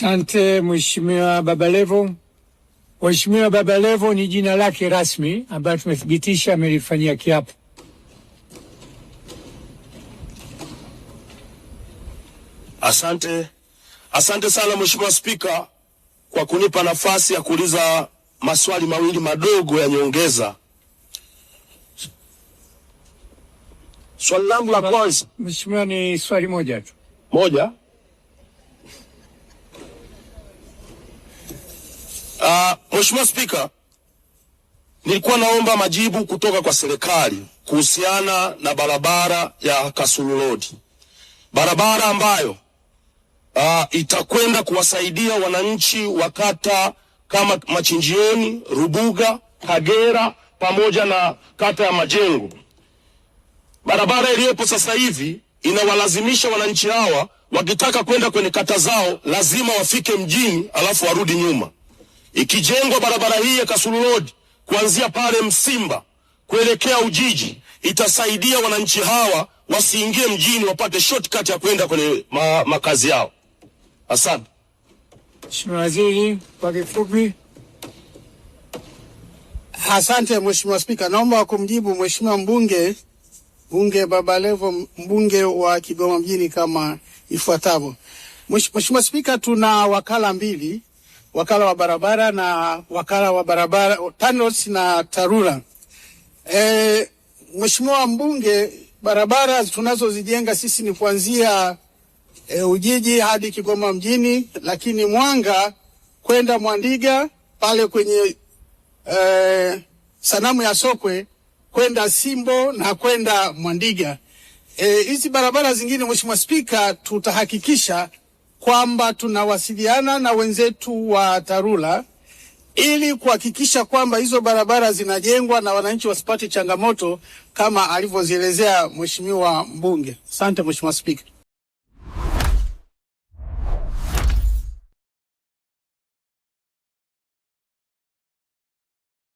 Asante Mheshimiwa Babalevo. Mheshimiwa Babalevo ni jina lake rasmi ambayo tumethibitisha amelifanyia kiapo. Asante sana Mheshimiwa Spika kwa kunipa nafasi ya kuuliza maswali mawili madogo ya nyongeza. Swali langu la kwanza, Mheshimiwa, ni swali moja tu. Moja? Mheshimiwa Spika, nilikuwa naomba majibu kutoka kwa serikali kuhusiana na barabara ya Kasulu Road. Barabara ambayo itakwenda kuwasaidia wananchi wa kata kama Machinjioni, Rubuga, Kagera pamoja na kata ya Majengo. Barabara iliyopo sasa hivi inawalazimisha wananchi hawa wakitaka kwenda kwenye kata zao lazima wafike mjini alafu warudi nyuma. Ikijengwa barabara hii ya Kasulu Road kuanzia pale Msimba kuelekea Ujiji itasaidia wananchi hawa wasiingie mjini, wapate shortcut ya kwenda kwenye makazi yao. Asante. Mheshimiwa Waziri, kwa kifupi. Asante Mheshimiwa Spika, naomba kumjibu Mheshimiwa mbunge Babalevo, mbunge wa Kigoma mjini kama ifuatavyo. Mheshimiwa Spika, tuna wakala mbili, wakala wa barabara na wakala wa barabara TANROADS na TARURA. Mheshimiwa mbunge, barabara tunazozijenga sisi ni kuanzia Ujiji hadi Kigoma mjini, lakini Mwanga kwenda Mwandiga pale kwenye sanamu ya Sokwe kwenda Simbo na kwenda Mwandiga. Hizi barabara zingine Mheshimiwa Spika, tutahakikisha kwamba tunawasiliana na wenzetu wa TARURA ili kuhakikisha kwamba hizo barabara zinajengwa na wananchi wasipate changamoto kama alivyozielezea Mheshimiwa mbunge. Asante Mheshimiwa Spika.